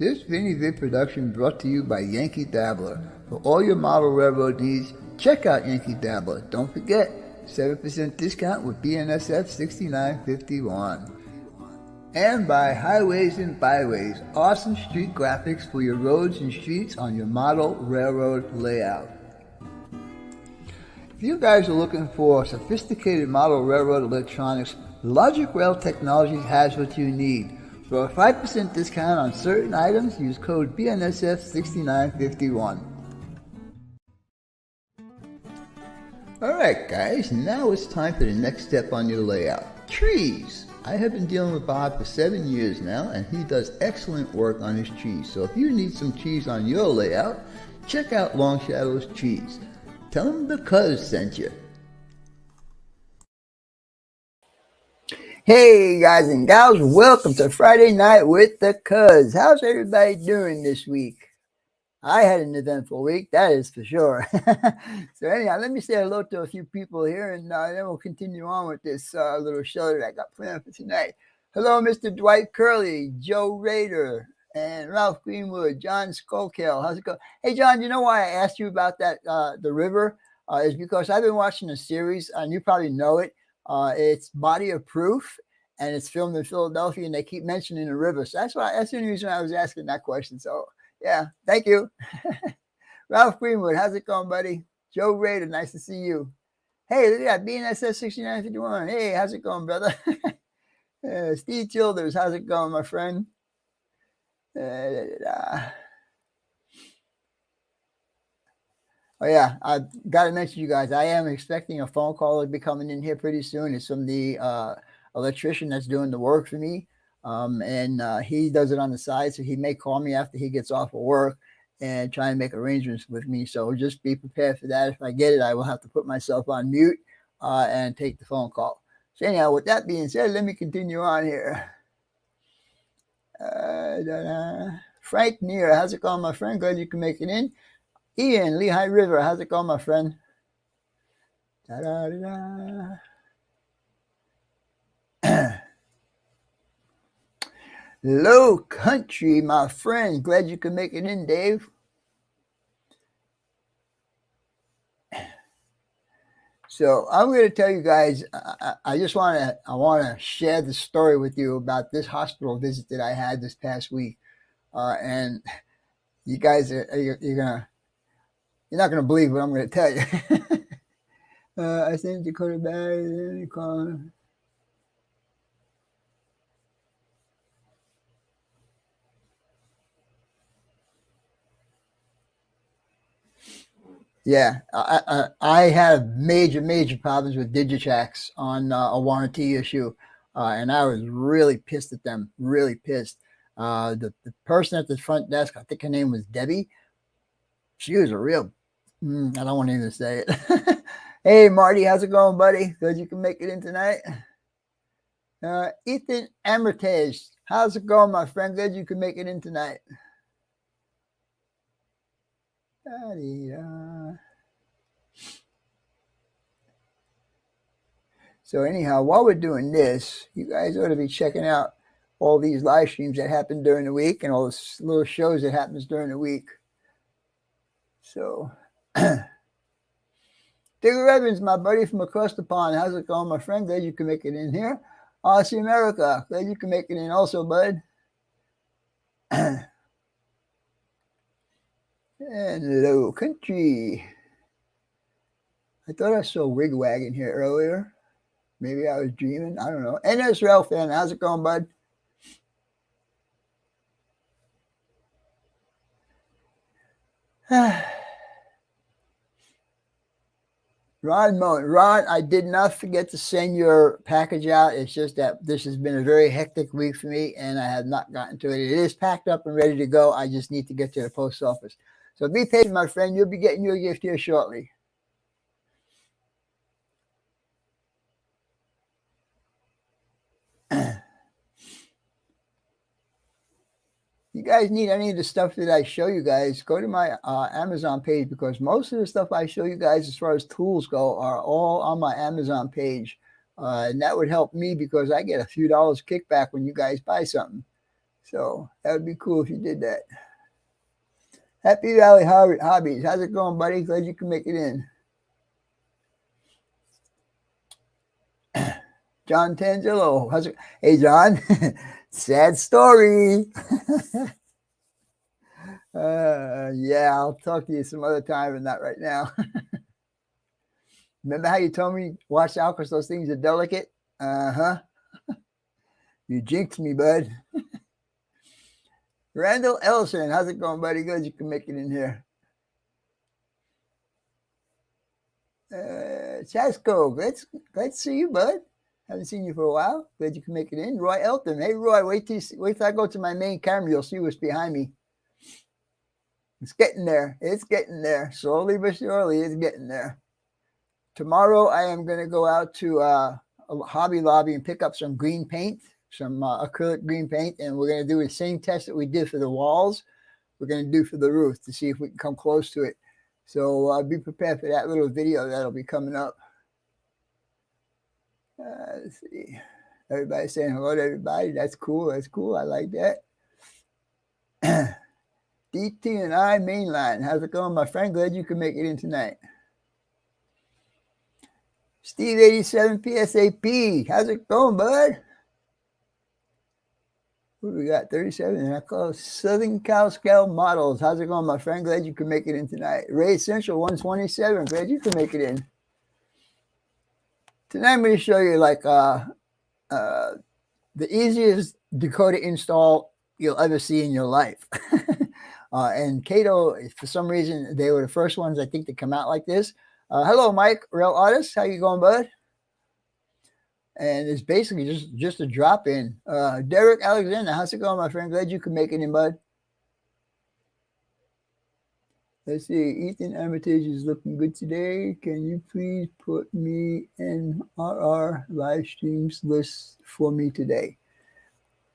This Vinny Vid production brought to you by Yankee Dabbler. For all your model railroad needs, check out Yankee Dabbler. Don't forget, 7% discount with BNSF 6951. And by Highways and Byways, awesome street graphics for your roads and streets on your model railroad layout. If you guys are looking for sophisticated model railroad electronics, Logic Rail Technologies has what you need. For a 5% discount on certain items, use code BNSF6951. Alright guys, now it's time for the next step on your layout. Trees! I have been dealing with Bob for 7 years now, and he does excellent work on his trees. So if you need some trees on your layout, check out Long Shadow's Trees. Tell him the Cuzzz sent you. Hey guys and gals, welcome to Friday Night with the Cuzzz. How's everybody doing this week? I had an eventful week, that is for sure. So anyhow, let me say hello to a few people here, and then we'll continue on with this little show that I got planned for tonight. Hello, Mr. Dwight Curley, Joe Rader, and Ralph Greenwood, John Skullkill. How's it going? Hey, John, you know why I asked you about that, the river? Is because I've been watching a series, and you probably know it. It's Body of Proof, and it's filmed in Philadelphia, and they keep mentioning the river. So that's the only reason I was asking that question. So yeah, thank you. Ralph Greenwood, how's it going, buddy? Joe Rader, nice to see you. Hey, look at that, BNSS 6951. Hey, how's it going, brother? Steve Childers, how's it going, my friend? Oh yeah, I got to mention you guys, I am expecting a phone call to be coming in here pretty soon. It's from the electrician that's doing the work for me. And he does it on the side, so he may call me after he gets off of work and try and make arrangements with me. So just be prepared for that. If I get it, I will have to put myself on mute and take the phone call. So anyhow, with that being said, let me continue on here. Frank Neer, how's it going, my friend? Glad you can make it in. Ian, Lehigh River, how's it going, my friend? Low Country, my friend. Glad you could make it in, Dave. So I'm going to tell you guys, I want to share the story with you about this hospital visit that I had this past week. And you guys you're not going to believe what I'm going to tell you. I sent Dakota back. Yeah, I have major problems with Digitrax on a warranty issue, and I was really pissed at them, really pissed. The person at the front desk, I think her name was Debbie, she was a real, I don't want to even say it. Hey, Marty, how's it going, buddy? Good you can make it in tonight. Ethan Amertage, how's it going, my friend? Good you can make it in tonight. So anyhow, while we're doing this, you guys ought to be checking out all these live streams that happen during the week and all the little shows that happens during the week. So Digger Evans, my buddy from across the pond, how's it going, my friend? Glad you can make it in here. Aussie America, glad you can make it in also, bud. And Low Country. I thought I saw Wigwagon here earlier. Maybe I was dreaming. I don't know. NS Rail fan, how's it going, bud? Ron Moen. Ron, I did not forget to send your package out. It's just that this has been a very hectic week for me, and I have not gotten to it. It is packed up and ready to go. I just need to get to the post office. So be patient, my friend. You'll be getting your gift here shortly. You guys need any of the stuff that I show you guys, go to my Amazon page, because most of the stuff I show you guys as far as tools go are all on my Amazon page. And that would help me because I get a few dollars kickback when you guys buy something. So that would be cool if you did that. Happy Valley Hobbies. How's it going, buddy? Glad you can make it in. John Tangelo. How's it? Hey, John. Sad story. Yeah, I'll talk to you some other time, but not right now. Remember how you told me watch out because those things are delicate? Uh-huh. You jinxed me, bud. Randall Ellison, how's it going, buddy? Good, you can make it in here. Chasco, glad to see you, bud. Haven't seen you for a while. Glad you can make it in. Roy Elton, hey Roy, wait till I go to my main camera. You'll see what's behind me. It's getting there. It's getting there. Slowly but surely, it's getting there. Tomorrow, I am going to go out to a Hobby Lobby and pick up some green paint. Some acrylic green paint, and we're going to do the same test that we did for the walls. We're going to do for the roof to see if we can come close to it. So be prepared for that little video that'll be coming up. Let's see. Everybody's saying hello to everybody. That's cool. That's cool. I like that. DT and I mainline. How's it going, my friend? Glad you can make it in tonight. Steve 87 PSAP. How's it going, bud? What do we got? 37. And I call Southern Cal Scale Models. How's it going, my friend? Glad you can make it in tonight. Ray Central 127. Glad you can make it in. Tonight I'm going to show you like the easiest decoder install you'll ever see in your life. And Cato, for some reason, they were the first ones I think to come out like this. Hello, Mike, Real Artist. How you going, bud? And it's basically just a drop in. Derek Alexander, how's it going, my friend? Glad you can make it in, bud. Let's see. Ethan Armitage is looking good today. Can you please put me in RR live streams list for me today?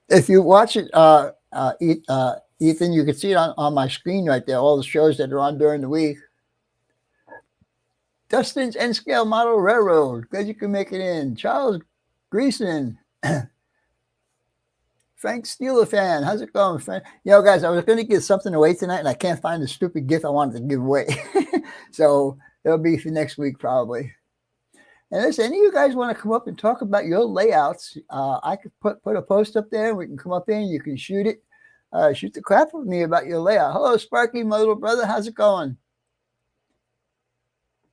If you watch it, Ethan, you can see it on my screen right there, all the shows that are on during the week. Dustin's N-Scale Model Railroad. Glad you can make it in. Charles Greason. Frank Steeler fan. How's it going, Frank? You know, guys, I was going to give something away tonight, and I can't find the stupid gift I wanted to give away. So it'll be for next week, probably. And listen, any of you guys want to come up and talk about your layouts, I could put a post up there. We can come up in. You can shoot it. Shoot the crap with me about your layout. Hello, Sparky, my little brother. How's it going?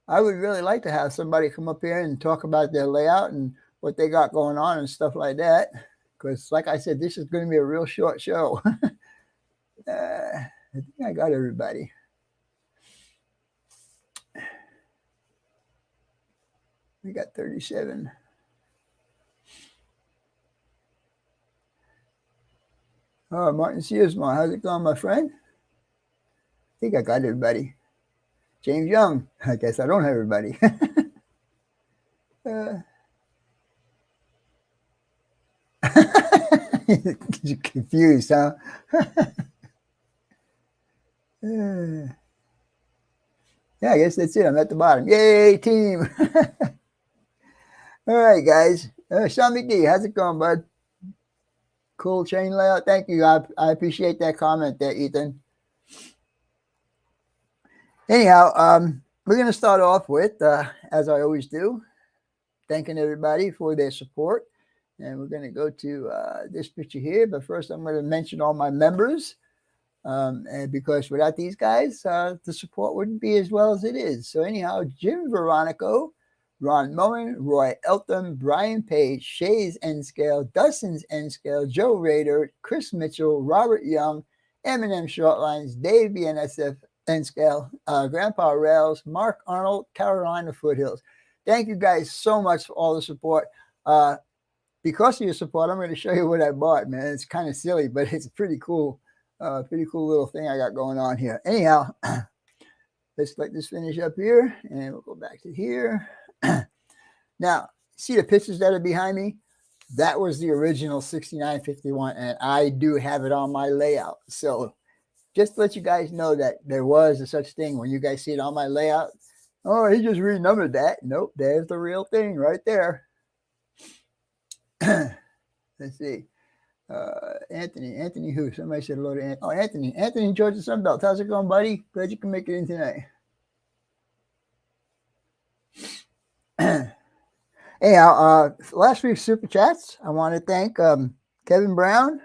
I would really like to have somebody come up here and talk about their layout and what they got going on and stuff like that. Because like I said, this is going to be a real short show. I think I got everybody. We got 37. Oh, Martin Searsmore, how's it going, my friend? I think I got everybody. James Young, I guess I don't have everybody. You're confused, huh? Yeah, I guess that's it. I'm at the bottom. Yay, team. All right, guys. Sean McD, how's it going, bud? Cool chain layout. Thank you. I appreciate that comment there, Ethan. Anyhow, we're going to start off with, as I always do, thanking everybody for their support. And we're going to go to this picture here. But first, I'm going to mention all my members. And because without these guys, the support wouldn't be as well as it is. So anyhow, Jim Veronico, Ron Moen, Roy Eltham, Brian Page, Shay's N-Scale, Dustin's N-Scale, Joe Rader, Chris Mitchell, Robert Young, Eminem Shortlines, Dave BNSF N-Scale, Grandpa Rails, Mark Arnold, Carolina Foothills. Thank you guys so much for all the support. Because of your support, I'm going to show you what I bought, man. It's kind of silly, but it's pretty cool. Pretty cool little thing I got going on here. Anyhow, let's let this finish up here, and we'll go back to here. Now, see the pictures that are behind me? That was the original 6951, and I do have it on my layout. So just to let you guys know that there was a such thing when you guys see it on my layout. Oh, he just renumbered that. Nope, there's the real thing right there. Let's see. Anthony who? Somebody said hello to Anthony. Oh, Anthony in Georgia Sunbelt. How's it going, buddy? Glad you can make it in tonight. Anyhow, last week's super chats, I want to thank Kevin Brown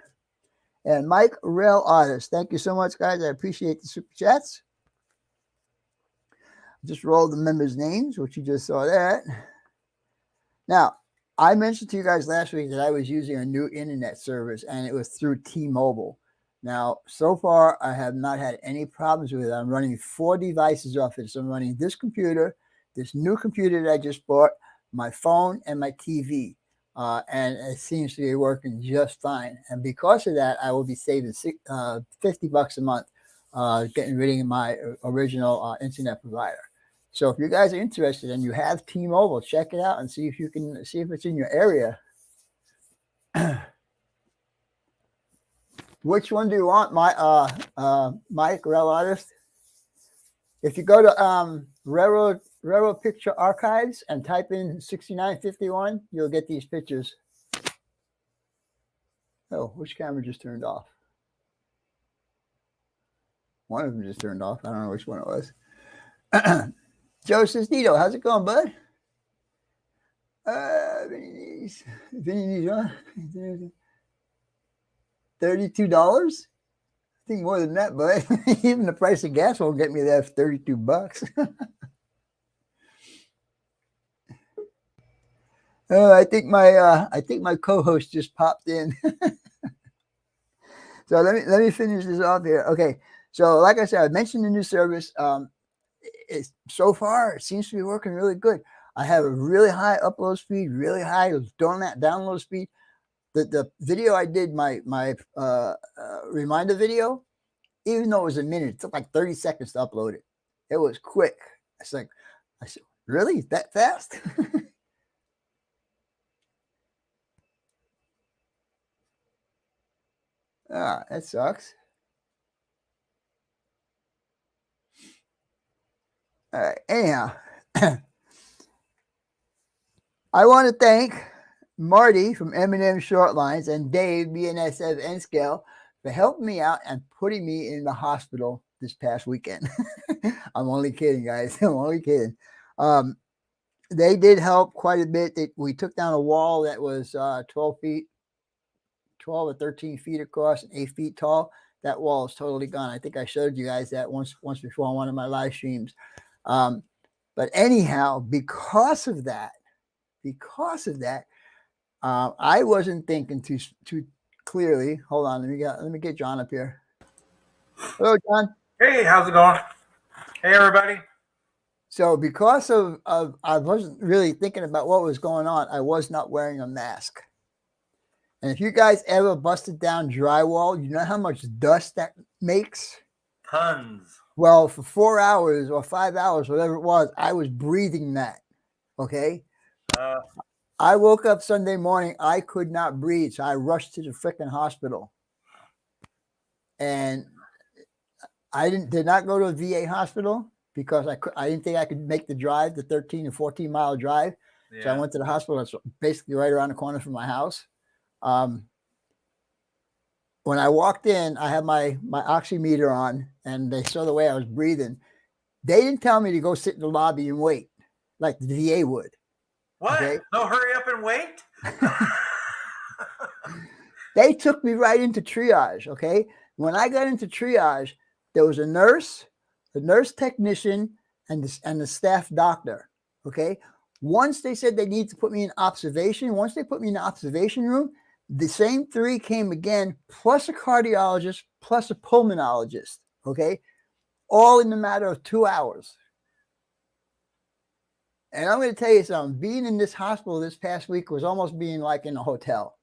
and Mike Rail Artist. Thank you so much, guys. I appreciate the super chats. Just rolled the members' names, which you just saw that. Now, I mentioned to you guys last week that I was using a new internet service, and it was through T-Mobile. Now, so far, I have not had any problems with it. I'm running 4 devices off it. So I'm running this computer, this new computer that I just bought, my phone, and my TV. And it seems to be working just fine. And because of that, I will be saving $50 a month, getting rid of my original internet provider. So if you guys are interested and you have T-Mobile, check it out and see if you can see if it's in your area. Which one do you want, Mike Rail Artist? If you go to Railroad Picture Archives and type in 6951, you'll get these pictures. Oh, which camera just turned off? One of them just turned off. I don't know which one it was. Joe Sestito, how's it going, bud? Vinny, $32? I think more than that, bud. Even the price of gas won't get me there for $32. I think my co-host just popped in. So let me finish this off here. Okay. So like I said, I mentioned the new service. So far, it seems to be working really good. I have a really high upload speed, really high download speed. The video I did, my reminder video, even though it was a minute, it took like 30 seconds to upload it. It was quick. I said, really? That fast? That sucks. All right. Anyhow, I want to thank Marty from M&M Short Lines and Dave, BNSF N-Scale, for helping me out and putting me in the hospital this past weekend. I'm only kidding, guys. I'm only kidding. They did help quite a bit. We took down a wall that was 12 or 13 feet across and 8 feet tall. That wall is totally gone. I think I showed you guys that once before on one of my live streams. But anyhow, because of that, I wasn't thinking too clearly. Hold on, let me get John up here. Hello, John. Hey, how's it going? Hey, everybody. So because of I wasn't really thinking about what was going on, I was not wearing a mask. And if you guys ever busted down drywall, you know how much dust that makes? Tons. Well, for 4 hours or 5 hours, whatever it was, I was breathing that. Okay. I woke up Sunday morning. I could not breathe. So I rushed to the freaking hospital. And I did not go to a VA hospital because I didn't think I could make the drive, the 13 or 14 mile drive. Yeah. So I went to the hospital. That's basically right around the corner from my house. When I walked in, I had my oximeter on, and they saw the way I was breathing. They didn't tell me to go sit in the lobby and wait like the VA would. What? Okay? No, hurry up and wait? They took me right into triage, okay? When I got into triage, there was a nurse technician, and the staff doctor, okay? Once they said they need to put me in observation, once they put me in the observation room, the same 3 came again, plus a cardiologist, plus a pulmonologist, okay? All in the matter of 2 hours. And I'm going to tell you something. Being in this hospital this past week was almost being like in a hotel.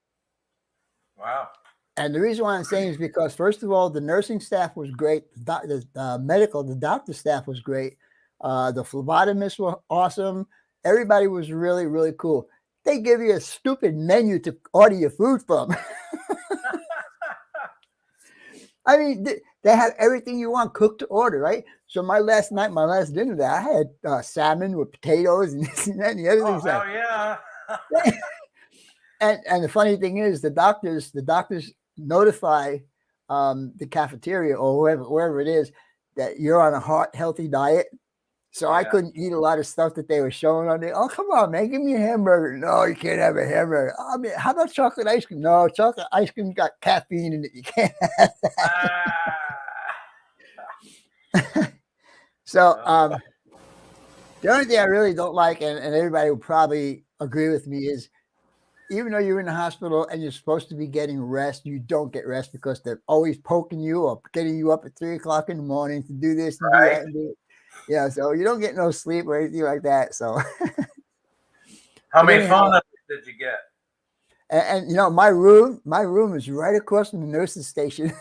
Wow. And the reason why I'm saying is because, first of all, the nursing staff was great. The doctor staff was great. The phlebotomists were awesome. Everybody was really, really cool. They give you a stupid menu to order your food from. I mean, they have everything you want cooked to order, right? So my last dinner there, I had salmon with potatoes and this and that and the other thing. Oh, hell yeah. And the funny thing is, the doctors notify the cafeteria or wherever it is that you're on a heart healthy diet. So I couldn't eat a lot of stuff that they were showing on there. Oh, come on, man, give me a hamburger. No, you can't have a hamburger. I mean, how about chocolate ice cream? No, chocolate ice cream got caffeine in it. You can't have that. So the only thing I really don't like, and everybody will probably agree with me, is even though you're in the hospital and you're supposed to be getting rest, you don't get rest because they're always poking you or getting you up at 3 o'clock in the morning to do this and do that and do it. Yeah, so you don't get no sleep or anything like that. So how many phone numbers did you get? And you know, my room is right across from the nurse's station.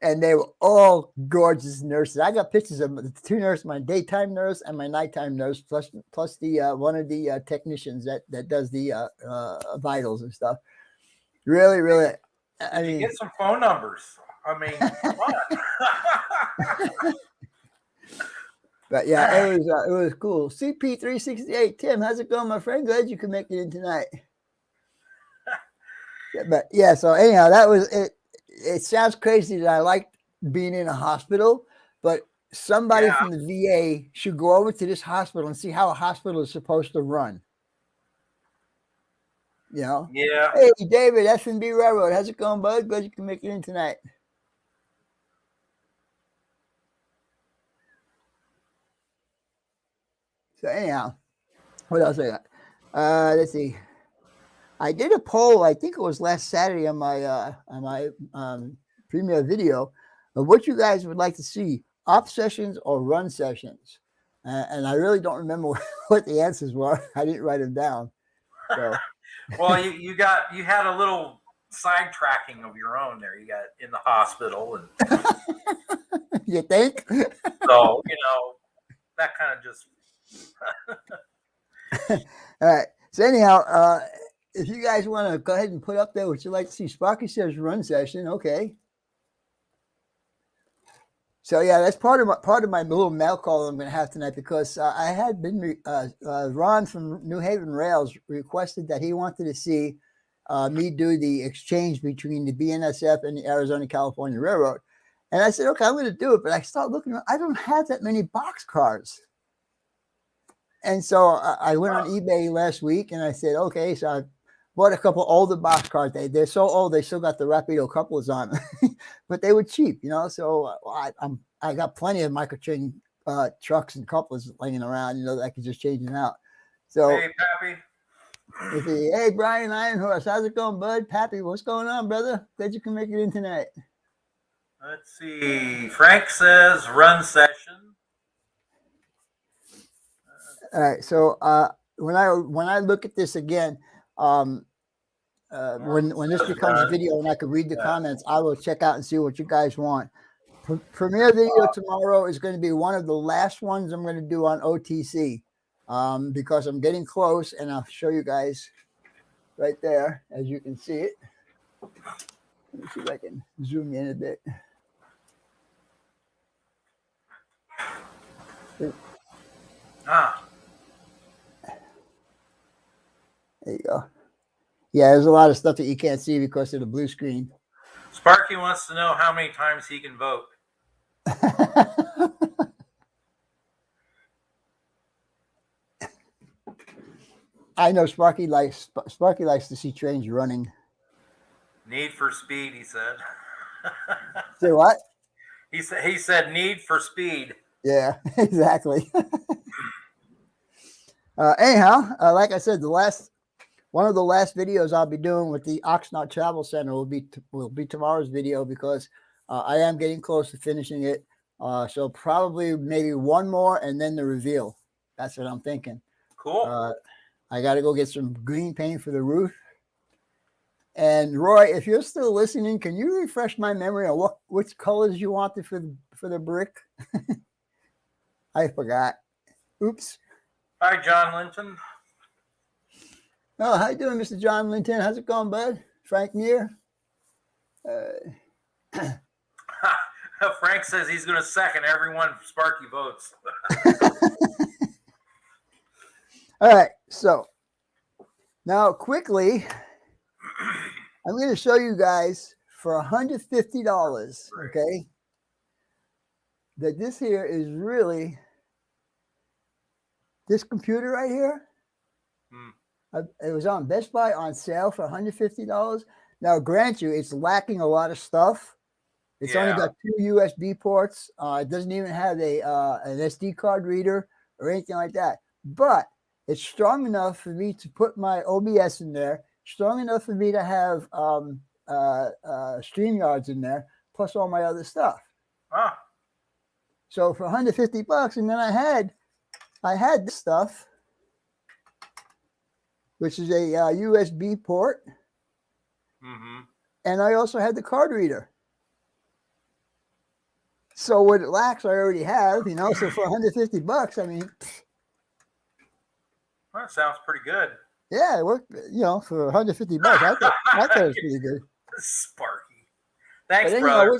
And they were all gorgeous nurses. I got pictures of the two nurses, my daytime nurse and my nighttime nurse, plus the one of the technicians that does the vitals and stuff. Really, really. I mean, get some phone numbers. I mean, come on. But yeah, it was cool. CP368, Tim, how's it going, my friend? Glad you could make it in tonight. But yeah, so anyhow, that was it. It sounds crazy that I like being in a hospital, but somebody from the VA should go over to this hospital and see how a hospital is supposed to run. You know? Yeah. Hey, David, F&B Railroad. How's it going, bud? Glad you can make it in tonight. So anyhow, what else I got? Let's see. I did a poll, I think it was last Saturday on my premiere video of what you guys would like to see, op sessions or run sessions. And I really don't remember what the answers were. I didn't write them down. So. Well, you had a little sidetracking of your own there. You got in the hospital and you think? So, you know, that kind of just All right. So anyhow, if you guys want to go ahead and put up there what you'd like to see, Sparky says run session. Okay. So yeah, that's part of my little mail call I'm going to have tonight because I had been Ron from New Haven Rails requested that he wanted to see me do the exchange between the BNSF and the Arizona California Railroad, and I said, okay, I'm going to do it. But I started looking around, I don't have that many box cars. And so I went on eBay last week and I said, okay, so I bought a couple older box cars. They're so old, they still got the Rapido couplers on them, but they were cheap, you know. So I got plenty of microchain trucks and couplers laying around, you know, that I could just change them out. So, hey, Pappy. Hey, Brian Ironhorse, how's it going, bud? Pappy, what's going on, brother? Glad you can make it in tonight. Let's see. Frank says run session. All right, so when I look at this again, when this becomes a video and I can read the comments, I will check out and see what you guys want. Premiere video tomorrow is going to be one of the last ones I'm going to do on OTC because I'm getting close, and I'll show you guys right there as you can see it. Let me see if I can zoom in a bit. There you go. Yeah, there's a lot of stuff that you can't see because of the blue screen. Sparky wants to know how many times he can vote. I know Sparky likes to see trains running. Need for speed, he said. Say what? He said need for speed. Yeah, exactly. Anyhow, like I said, one of the last videos I'll be doing with the Oxnard Travel Center will be tomorrow's video because I am getting close to finishing it. So probably maybe one more and then the reveal. That's what I'm thinking. Cool. I got to go get some green paint for the roof. And Roy, if you're still listening, can you refresh my memory on which colors you wanted for the brick? I forgot. Oops. Hi, John Linton. Oh, how you doing, Mr. John Linton? How's it going, bud? Frank Muir? Frank says he's going to second everyone Sparky votes. All right, so Now, quickly, I'm going to show you guys for $150, Right. okay, that this here is really, this computer right here, it was on Best Buy on sale for $150. Now, grant you, it's lacking a lot of stuff. It's only got 2 USB ports. It doesn't even have an SD card reader or anything like that. But it's strong enough for me to put my OBS in there, strong enough for me to have StreamYards in there, plus all my other stuff. Ah. So for $150, and then I had this stuff, which is a USB port, and I also had the card reader. So what it lacks, I already have, you know. So for $150, I mean, well, that sounds pretty good. Yeah, it worked. You know, for $150, I thought it was pretty good. Sparky, thanks, But brother. anyhow,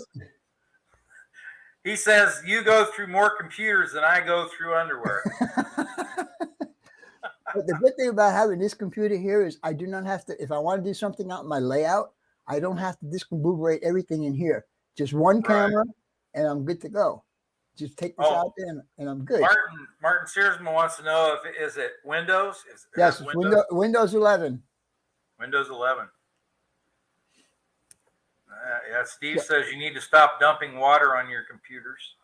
He says you go through more computers than I go through underwear. But the good thing about having this computer here is I do not have to, if I want to do something out in my layout, I don't have to discombobulate everything in here. Just one camera, and I'm good to go. Just take this out there, and I'm good. Martin Searsman wants to know is it Windows? Yes, it's Windows 11. Windows 11. Yeah, Steve says you need to stop dumping water on your computers.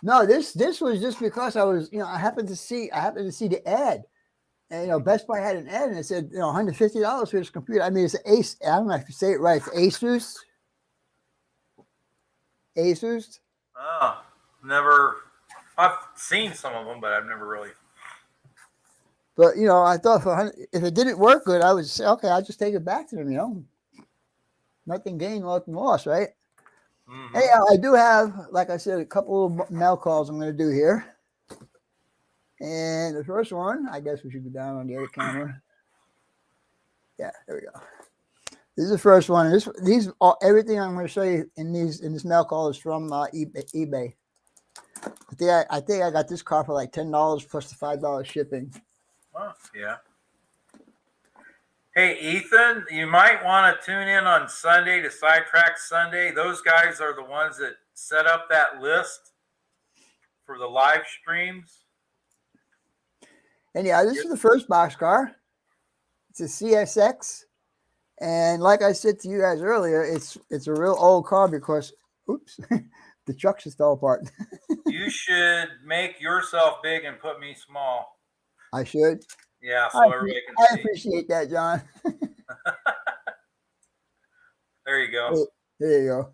No, this was just because I was, I happened to see the ad. And Best Buy had an ad, and it said, $150 for this computer. I mean, it's Ace. I don't know if you say it right. It's Asus. Asus. Oh, never. I've seen some of them, but I've never really. But I thought if it didn't work good, I would say, okay, I'll just take it back to them. Nothing gained, nothing lost, right? Hey, I do have, like I said, a couple of mail calls I'm going to do here. And the first one, I guess we should go down on the other camera. Yeah, there we go. This is the first one. Everything I'm going to show you in this mail call is from eBay. I think I got this car for like $10 plus the $5 shipping. Oh, yeah. Hey, Ethan, you might want to tune in on Sunday to Sidetrack Sunday. Those guys are the ones that set up that list for the live streams. And yeah, this is the first boxcar. It's a CSX. And like I said to you guys earlier, it's a real old car because, oops, the truck just fell apart. You should make yourself big and put me small. I should? Yeah, so everybody can see. I appreciate that, John. There you go. There you go.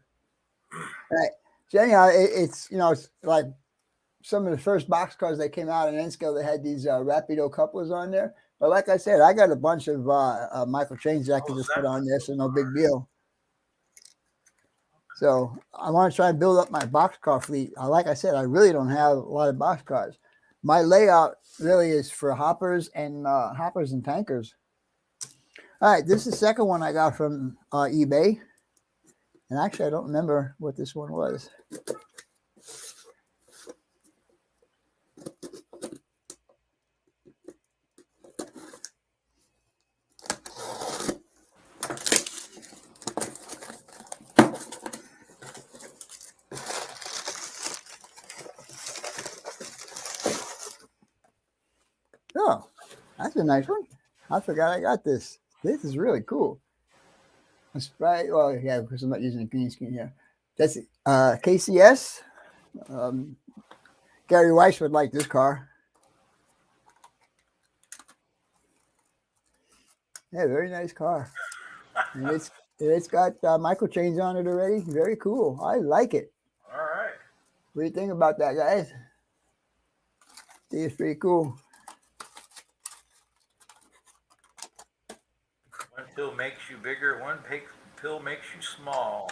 All right. So anyhow, it's like some of the first box cars that came out in N-scale that had these Rapido couplers on there. But like I said, I got a bunch of micro chains that I can just put on there, so no big deal. So I want to try and build up my boxcar fleet. Like I said, I really don't have a lot of boxcars. My layout really is for hoppers and tankers. All right, this is the second one I got from eBay. And actually, I don't remember what this one was. Oh, that's a nice one. I forgot I got this. This is really cool. Well, yeah, because I'm not using a green screen here. That's KCS. Gary Weiss would like this car. Yeah, very nice car. And it's got micro chains on it already. Very cool. I like it. All right. What do you think about that, guys? I think it's pretty cool. One pill makes you bigger. One pill makes you small.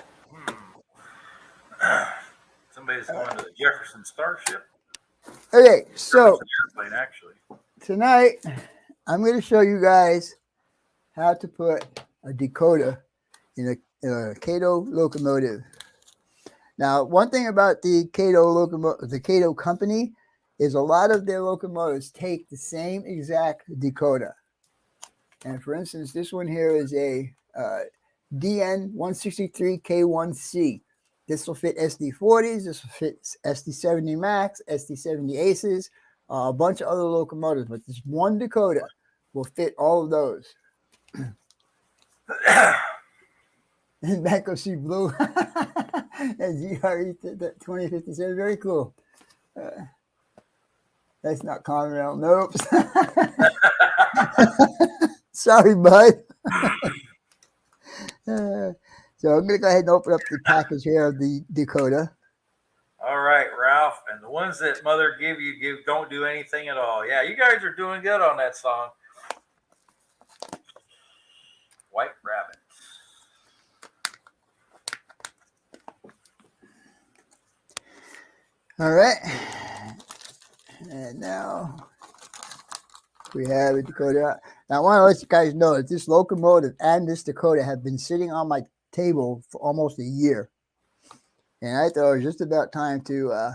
Somebody's going to the Jefferson Starship. Okay, so airplane, actually. Tonight I'm going to show you guys how to put a decoder in a Cato locomotive. Now, one thing about the Cato company is a lot of their locomotives take the same exact decoder. And for instance, this one here is a DN163K1C. This will fit SD40s. This will fit SD70 Max, SD70 Aces, a bunch of other locomotives. But this one decoder will fit all of those. And Bankruptcy Blue and GRE 2057. Very cool. That's not Conrail. Nope. Sorry, bud. So I'm going to go ahead and open up the package here of the decoder. All right, Ralph. And the ones that Mother give you don't do anything at all. Yeah, you guys are doing good on that song. White Rabbit. All right. And now we have a decoder. Now I want to let you guys know that this locomotive and this decoder have been sitting on my table for almost a year. And I thought it was just about time to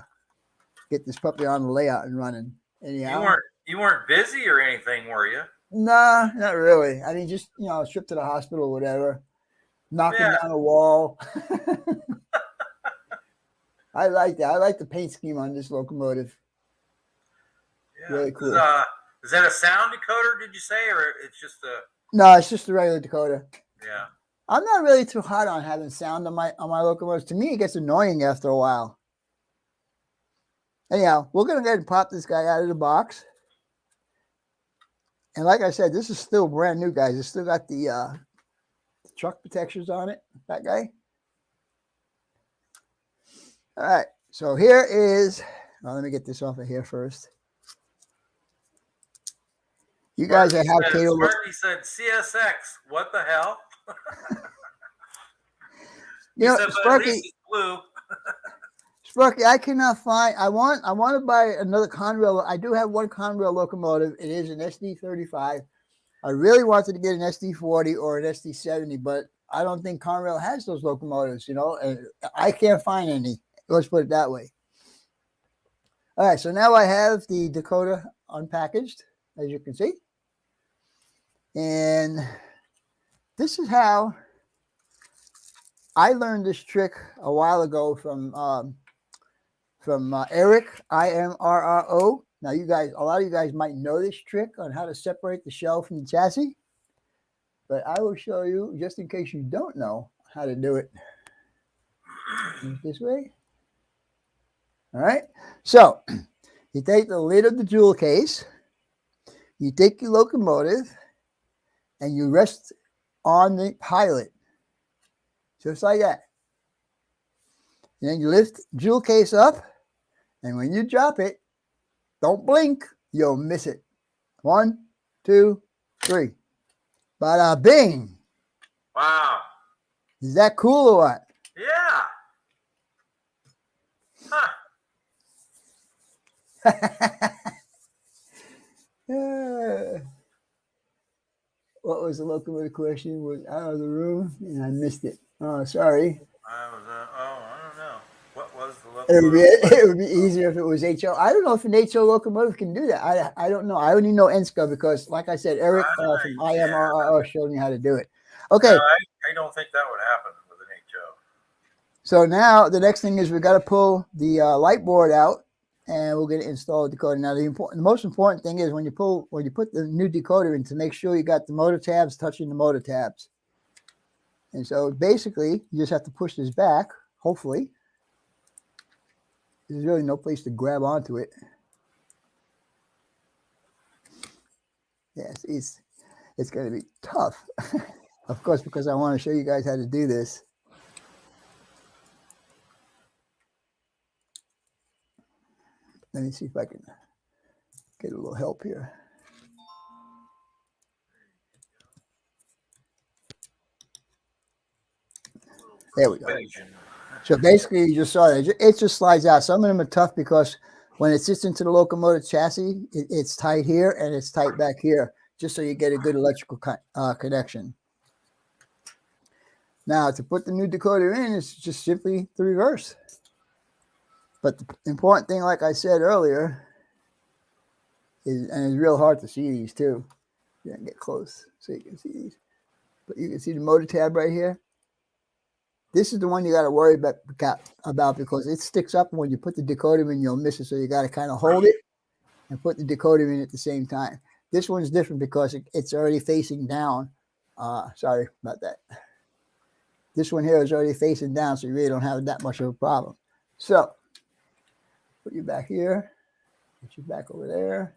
get this puppy on the layout and running. Anyhow, you weren't busy or anything, were you? Nah, not really. I mean, just, trip to the hospital or whatever, knocking down a wall. I like that. I like the paint scheme on this locomotive. Yeah. Really cool. Is that a sound decoder, did you say, or it's just a? No, it's just a regular decoder. Yeah. I'm not really too hot on having sound on my locomotives. To me, it gets annoying after a while. Anyhow, we're gonna go ahead and pop this guy out of the box. And like I said, this is still brand new, guys. It's still got the truck protectors on it. That guy. All right. So here is. Well, let me get this off of here first. You guys that have Cato. Sparky said CSX. What the hell? Sparky. Blue. Sparky, I cannot find. I want to buy another Conrail. I do have one Conrail locomotive. It is an SD35. I really wanted to get an SD40 or an SD70, but I don't think Conrail has those locomotives. I can't find any. Let's put it that way. All right, so now I have the decoder unpackaged, as you can see. And this is how I learned this trick a while ago from Eric, IMRRO. Now, you guys, a lot of you guys might know this trick on how to separate the shell from the chassis, but I will show you just in case you don't know how to do it. This way. All right. So you take the lid of the jewel case, you take your locomotive, and you rest on the pilot, just like that. And then you lift the jewel case up, and when you drop it, don't blink, you'll miss it. 1, 2, 3. Bada bing. Wow. Is that cool or what? Yeah. Huh. What was the locomotive question? Was out of the room and I missed it. Oh, sorry. I don't know. What was the locomotive? It would be easier if it was HO. I don't know if an HO locomotive can do that. I don't know. I only know NSCA because, like I said, Eric from IMRRO showed me how to do it. Okay. No, I don't think that would happen with an HO. So now the next thing is we got to pull the light board out, and we're going to install the decoder. Now the most important thing is when you put the new decoder in, to make sure you got the motor tabs touching the motor tabs. And so basically you just have to push this back. Hopefully, there's really no place to grab onto it. Yes, it's going to be tough, of course, because I want to show you guys how to do this. Let me see if I can get a little help here. There we go. So basically, you just saw that. It just slides out. Some of them are tough because when it sits into the locomotive chassis, it's tight here and it's tight back here, just so you get a good electrical connection. Now, to put the new decoder in, it's just simply the reverse. But the important thing, like I said earlier, is, and it's real hard to see these too, Yeah, get close so you can see these. But you can see the motor tab right here. This is the one you got to worry about because it sticks up when you put the decoder in, you'll miss it. So you got to kind of hold it and put the decoder in at the same time. This one's different because it's already facing down. Sorry about that. This one here is already facing down, so you really don't have that much of a problem. So put you back here, put you back over there.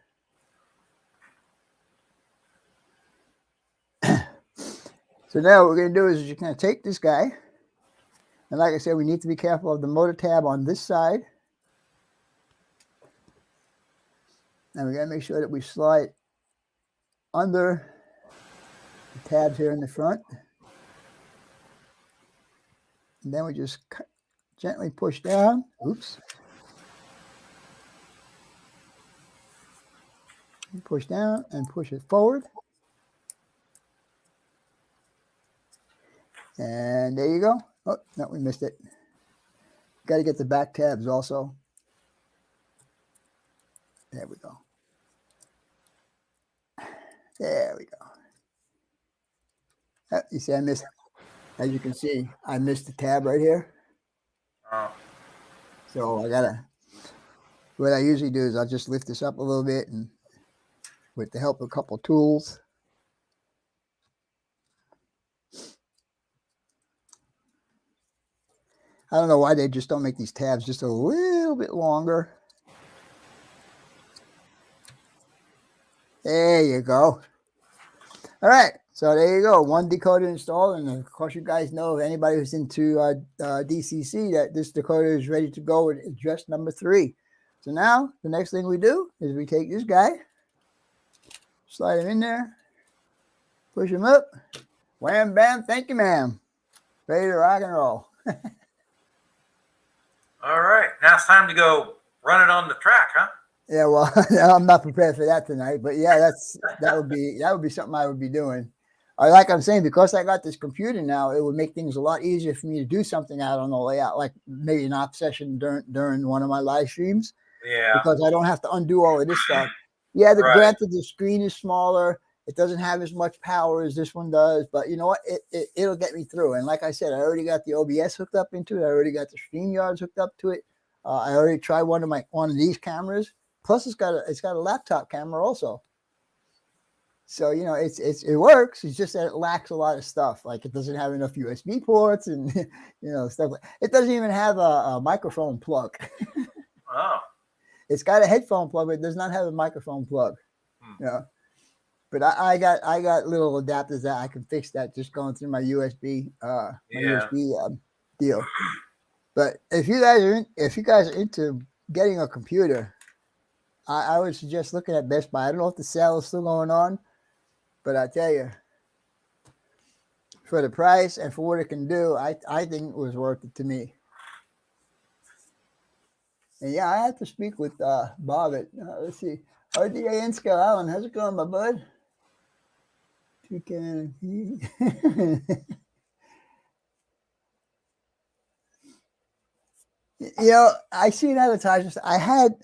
So now what we're going to do is you're going to take this guy. And like I said, we need to be careful of the motor tab on this side. And we got to make sure that we slide under the tabs here in the front. And then we just gently push down. Oops. Push down and push it forward. And there you go. Oh, no, we missed it. Got to get the back tabs also. There we go. There we go. Oh, you see, I missed, as you can see, I missed the tab right here. Oh. So what I usually do is I'll just lift this up a little bit and with the help of a couple tools. I don't know why they just don't make these tabs just a little bit longer. There you go. All right. So there you go. One decoder installed. And of course, you guys know, if anybody who's into DCC, that this decoder is ready to go with address number 3. So now the next thing we do is we take this guy, slide him in there, push him up. Wham, bam. Thank you, ma'am. Ready to rock and roll. All right. Now it's time to go run it on the track, huh? Yeah, well, I'm not prepared for that tonight, but yeah, that would be something I would be doing. Like I'm saying, because I got this computer now, it would make things a lot easier for me to do something out on the layout, like maybe an op session during one of my live streams. Yeah. Because I don't have to undo all of this stuff. Yeah, granted, the screen is smaller. It doesn't have as much power as this one does, but you know what? It'll get me through. And like I said, I already got the OBS hooked up into it. I already got the StreamYards hooked up to it. I already tried one of these cameras. Plus, it's got a laptop camera also. So you know, it works. It's just that it lacks a lot of stuff. Like it doesn't have enough USB ports and stuff like. It doesn't even have a microphone plug. Oh. It's got a headphone plug, but it does not have a microphone plug. But I got little adapters that I can fix that just going through my USB deal. But if you guys are into getting a computer, I would suggest looking at Best Buy. I don't know if the sale is still going on, but I tell you, for the price and for what it can do, I think it was worth it to me. And yeah, I had to speak with Bob at, let's see, RDA in Scale Island. How's it going, my bud? I see an advertisement. I had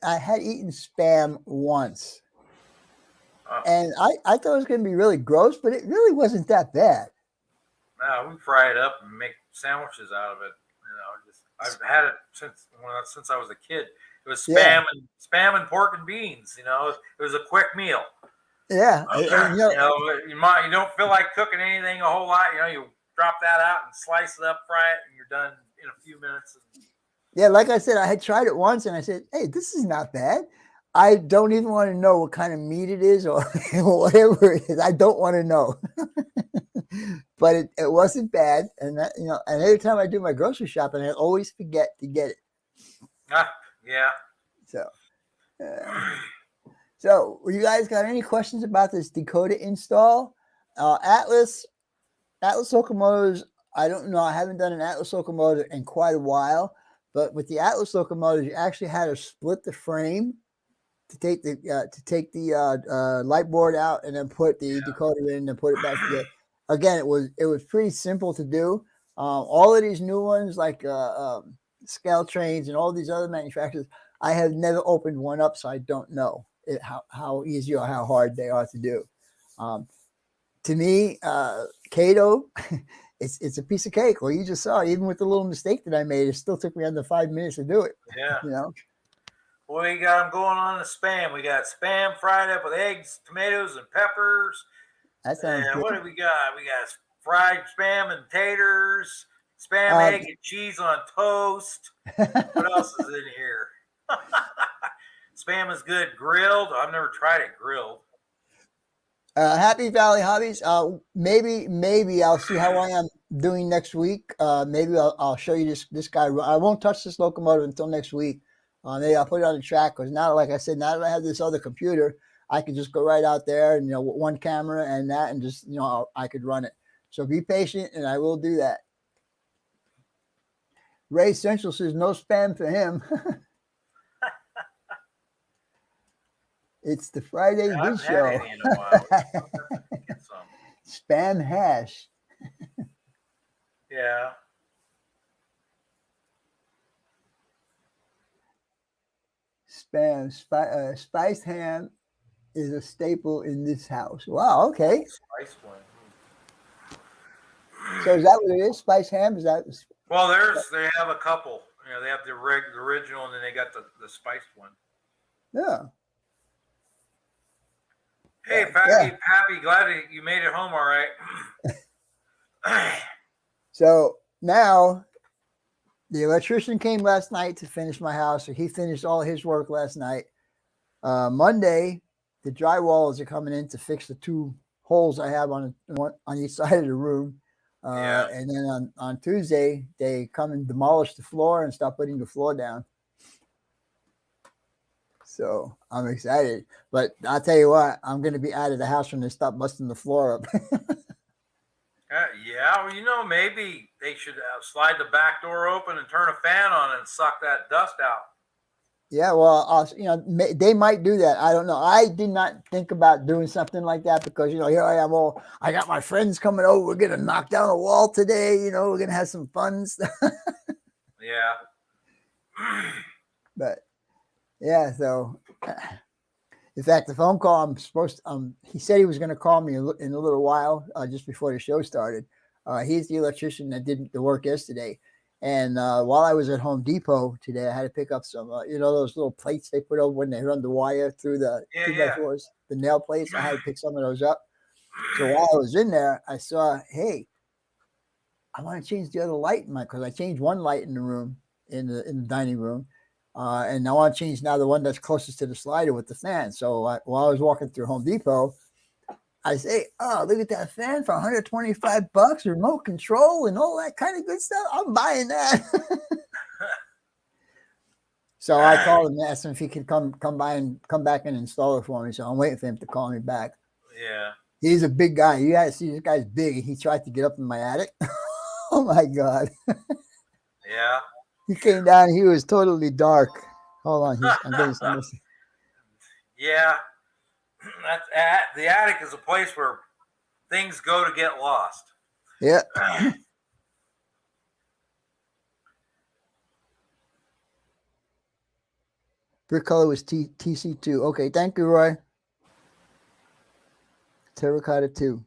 eaten Spam once. And I thought it was going to be really gross, but it really wasn't that bad. No, we fry it up and make sandwiches out of it. I've had it since I was a kid. It was spam and pork and beans. It was a quick meal. Yeah, you don't feel like cooking anything a whole lot. You drop that out and slice it up, fry it, and you're done in a few minutes. Yeah, like I said, I had tried it once, and I said, "Hey, this is not bad." I don't even want to know what kind of meat it is or whatever it is. I don't want to know. But it wasn't bad, and that and every time I do my grocery shopping, I always forget to get it. Yeah. So, you guys got any questions about this decoder install? Atlas locomotors, I don't know. I haven't done an Atlas locomotive in quite a while, but with the Atlas locomotives, you actually had to split the frame to take the light board out and then put the decoder in and put it back together. Again, it was pretty simple to do. All of these new ones, like Scale Trains and all these other manufacturers, I have never opened one up, so I don't know how easy or how hard they are to do. To me, Cato, it's a piece of cake. Well, you just saw, even with the little mistake that I made, it still took me under 5 minutes to do it. Yeah. You know. Well, we got them going on the spam. We got spam fried up with eggs, tomatoes, and peppers. That sounds And good. what do we got? We got fried spam and taters, spam, egg, and cheese on toast. What else is in here? Spam is good. Grilled. I've never tried it grilled. Happy Valley Hobbies. Maybe I'll see how I am doing next week. Maybe I'll show you this guy. I won't touch this locomotive until next week. Maybe I'll put it on the track because now, like I said, now that I have this other computer, I can just go right out there and with one camera and that, and just I could run it. So be patient, and I will do that. Ray Central says no spam for him. It's the Friday Dish Show. Had any in a while. Get some. Spam hash. Yeah. Spam spiced ham is a staple in this house. Wow. Okay. Spice one. So is that what it is? Spiced ham? Is that? Well, they have a couple. They have the original, and then they got the spiced one. Yeah. Hey, Pappy, glad that you made it home all right. So now the electrician came last night to finish my house. So he finished all his work last night. Monday, the drywallers are coming in to fix the 2 holes I have on each side of the room. And then on Tuesday, they come and demolish the floor and start putting the floor down. So I'm excited, but I'll tell you what, I'm going to be out of the house when they stop busting the floor up. Well, maybe they should slide the back door open and turn a fan on and suck that dust out. Yeah, well, they might do that. I don't know. I did not think about doing something like that because, here I am. I got my friends coming over. We're going to knock down a wall today. We're going to have some fun stuff. Yeah. But yeah, so in fact, the phone call he said he was going to call me in a little while, just before the show started. He's the electrician that did the work yesterday. And while I was at Home Depot today, I had to pick up some, those little plates they put over when they run the wire through the 2x4s, the nail plates. I had to pick some of those up. So while I was in there, I saw, hey, I want to change the other light because I changed one light in the room, in the dining room. And I want to change now the one that's closest to the slider with the fan. So while I was walking through Home Depot, I say, oh, look at that fan for $125, remote control and all that kind of good stuff. I'm buying that. So I called him and asked him if he could come by and come back and install it for me. So I'm waiting for him to call me back. Yeah. He's a big guy. You got to see, this guy's big. He tried to get up in my attic. Oh, my God. Yeah. He came down. He was totally dark. Hold on. I'm getting some. Yeah. The attic is a place where things go to get lost. Yeah. Brick color was TC2. Okay. Thank you, Roy. Terracotta 2.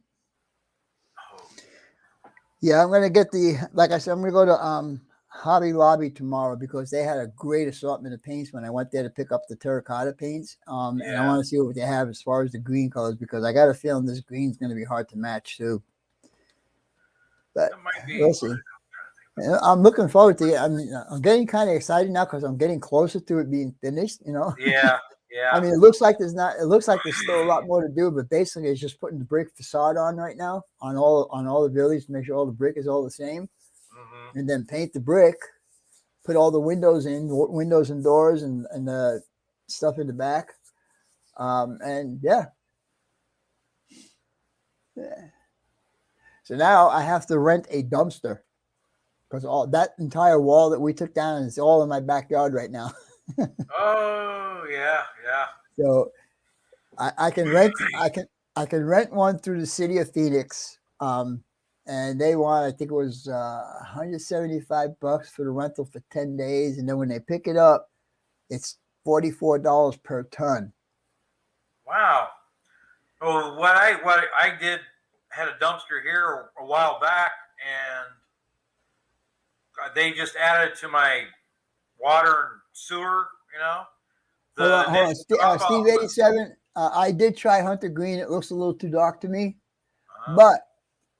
Yeah, I'm going to get like I said, I'm going to go to Hobby Lobby tomorrow because they had a great assortment of paints when I went there to pick up the terracotta paints. And I want to see what they have as far as the green colors because I got a feeling this green is going to be hard to match too. But we'll see. I'm looking forward to it. I'm getting kind of excited now because I'm getting closer to it being finished. Yeah. I mean, it looks like there's still a lot more to do, but basically it's just putting the brick facade on right now on all the buildings to make sure all the brick is all the same. Mm-hmm. And then paint the brick, put all the windows and doors and the stuff in the back. And yeah. So now I have to rent a dumpster because all that entire wall that we took down is all in my backyard right now. Oh yeah. So I can rent one through the city of Phoenix. And they want, I think it was $175 for the rental for 10 days. And then when they pick it up, it's $44 per ton. Wow. Oh, what I did had a dumpster here a while back, and they just added to my water and sewer. You know, the Hold on. initial drop Steve off was 87. I did try Hunter Green. It looks a little too dark to me, uh,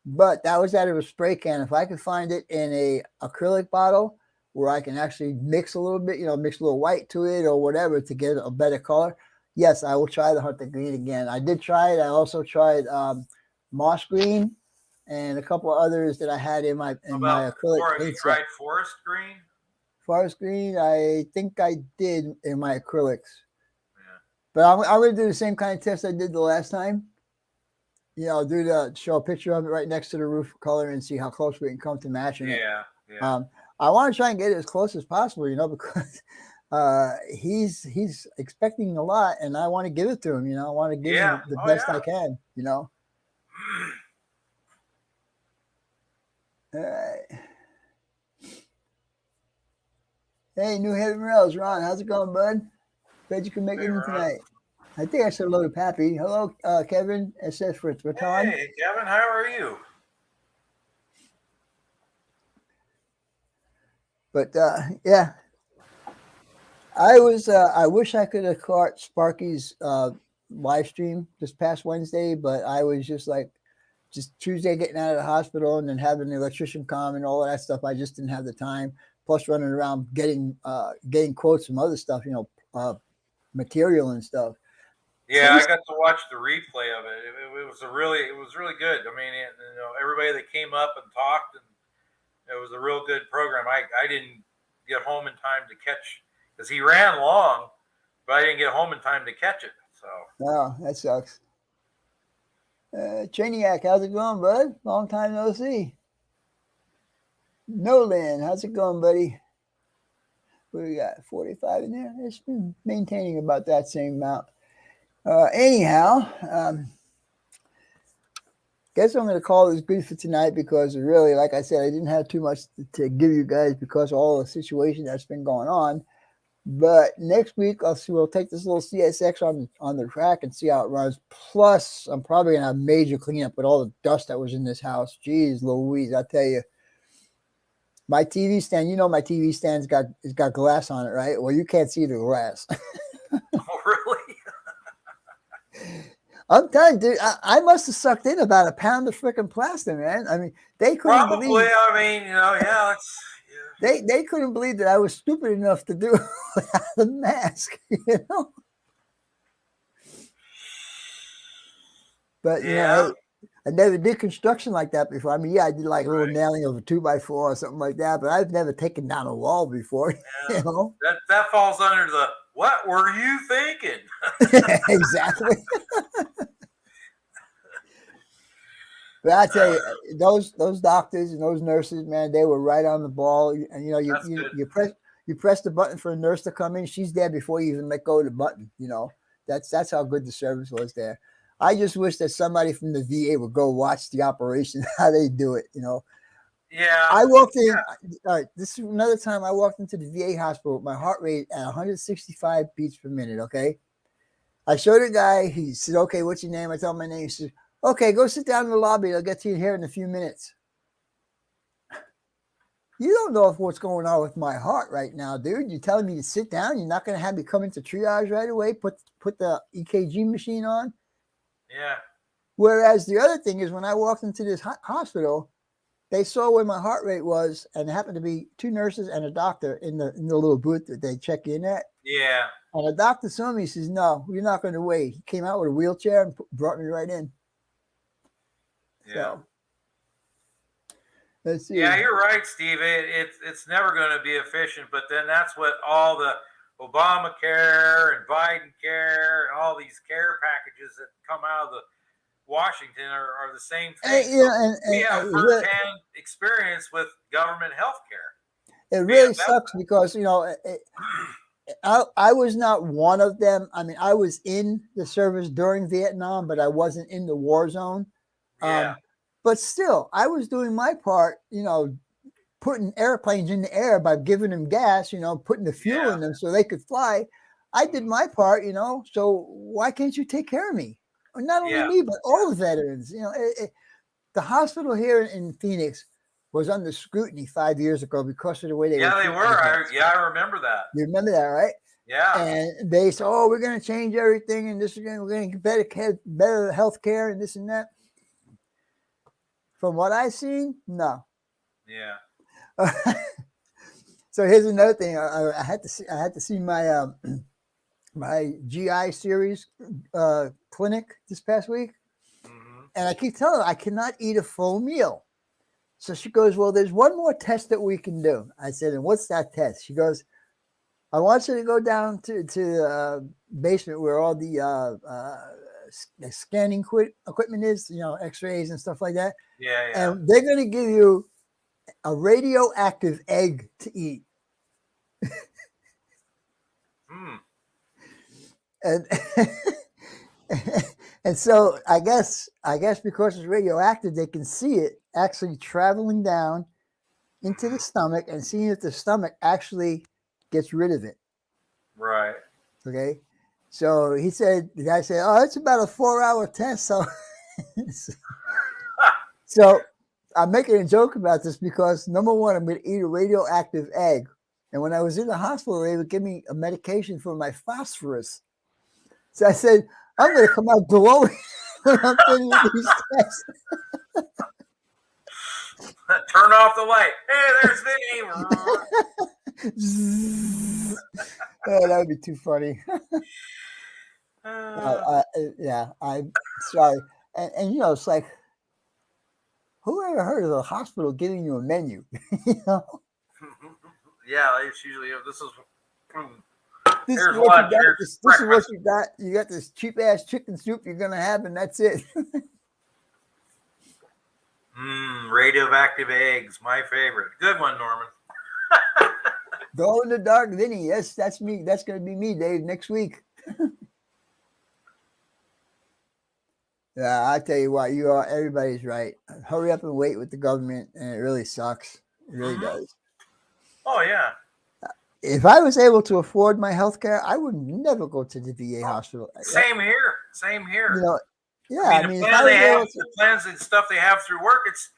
but that was out of a spray can. If I could find it in a acrylic bottle where I can actually mix a little bit, mix a little white to it or whatever to get a better color, yes, I will try the Hunter Green again. I did try it. I also tried moss green and a couple of others that I had in my about acrylic have you paint set. tried forest green? Forest green, I think I did in my acrylics. Yeah. But I'm going to do the same kind of test I did the last time. Show a picture of it right next to the roof color and see how close we can come to matching it. Yeah. I want to try and get it as close as possible, because he's expecting a lot, and I want to give it to him. I want to give him the best I can. All right. Hey, New Haven Rails, Ron, how's it going, bud? Glad you can make it in tonight. I think I said hello to Pappy. Hello, Kevin. It says for Tom. Hey, Kevin, how are you? But yeah, I wish I could have caught Sparky's live stream this past Wednesday, but I was just Tuesday getting out of the hospital and then having the electrician come and all of that stuff. I just didn't have the time. Plus running around getting quotes from other stuff, material and stuff. Yeah, I got to watch the replay of it. It was really good. I mean, everybody that came up and talked, and it was a real good program. I didn't get home in time to catch because he ran long, but I didn't get home in time to catch it. So. Oh, that sucks. Chaniac, how's it going, bud? Long time no see. Nolan, how's it going, buddy? What do we got? 45 in there? It's been maintaining about that same amount. Anyhow, guess I'm going to call this good for tonight because really, like I said, I didn't have too much to give you guys because of all the situation that's been going on. But next week, we'll take this little CSX on the track and see how it runs. Plus, I'm probably going to have major cleanup with all the dust that was in this house. Jeez Louise, I tell you. My TV stand, my TV stand's got glass on it, right? Well, you can't see the glass. Oh, really? I'm telling you, dude, I must have sucked in about a pound of freaking plaster, man. I mean, they couldn't believe. I mean, yeah. They couldn't believe that I was stupid enough to do it without a mask, But I never did construction like that before. I mean, yeah, I did like a little nailing of a 2x4 or something like that, but I've never taken down a wall before. Yeah. That falls under the what were you thinking? Exactly. But I tell you, those doctors and those nurses, man, they were right on the ball. And you press the button for a nurse to come in. She's there before you even let go of the button. That's how good the service was there. I just wish that somebody from the VA would go watch the operation, how they do it. Yeah. I walked in. All right, this is another time I walked into the VA hospital with my heart rate at 165 beats per minute. Okay. I showed the guy. He said, "Okay, what's your name?" I told him my name. He said, "Okay, go sit down in the lobby. I'll get to you here in a few minutes." You don't know what's going on with my heart right now, dude. You're telling me to sit down. You're not going to have me come into triage right away. Put the EKG machine on. Yeah. Whereas the other thing is when I walked into this hospital, they saw where my heart rate was, and there happened to be two nurses and a doctor in the little booth that they check in at. Yeah. And the doctor saw me. He says, "No, you're not going to wait." He came out with a wheelchair and brought me right in. Yeah. So, let's see. Yeah, you're right, Steve. It's never going to be efficient, but then that's what all the Obamacare and Biden care and all these care packages that come out of the Washington are the same thing. We have firsthand experience with government health care. It really sucks because, I was not one of them. I mean, I was in the service during Vietnam, but I wasn't in the war zone. Yeah. But still, I was doing my part, putting airplanes in the air by giving them gas, putting the fuel in them so they could fly. I did my part, so why can't you take care of me? not only Yeah. me, but all the veterans. The hospital here in Phoenix was under scrutiny 5 years ago because of the way they were Yeah, they treating were. the vets. I remember that. You remember that, right? Yeah. And they said, "Oh, we're going to change everything, and we're going to get better health care, and this and that." From what I've seen, no. Yeah. So here's another thing. I had to see my my GI series clinic this past week, and I keep telling her I cannot eat a full meal. So she goes, "Well, there's one more test that we can do." I said, "And what's that test?" She goes, "I want you to go down to the basement where all the scanning equipment is, X-rays and stuff like that. Yeah. And they're going to give you a radioactive egg to eat." And and so I guess because it's radioactive, they can see it actually traveling down into the stomach and seeing if the stomach actually gets rid of it. Right. Okay. So the guy said, "Oh, it's about a 4-hour test." So I'm making a joke about this because, number one, I'm going to eat a radioactive egg. And when I was in the hospital, they would give me a medication for my phosphorus. So I said, I'm going to come out glowing when I'm finished with these tests. Turn off the light. Hey, there's Vinny. Oh, that would be too funny. Yeah, I'm sorry. And it's like, who ever heard of a hospital giving you a menu? Yeah, it's usually this is This is what you got. This is what you got. You got this cheap ass chicken soup you're gonna have, and that's it. Radioactive eggs, my favorite. Good one, Norman. Go in the dark, Vinny. Yes, that's me. That's gonna be me, Dave, next week. Yeah, I tell you what, everybody's right. Hurry up and wait with the government, and it really sucks. It really does. Oh yeah. If I was able to afford my health care, I would never go to the VA hospital. Same here. Yeah. The plans and stuff they have through work, it's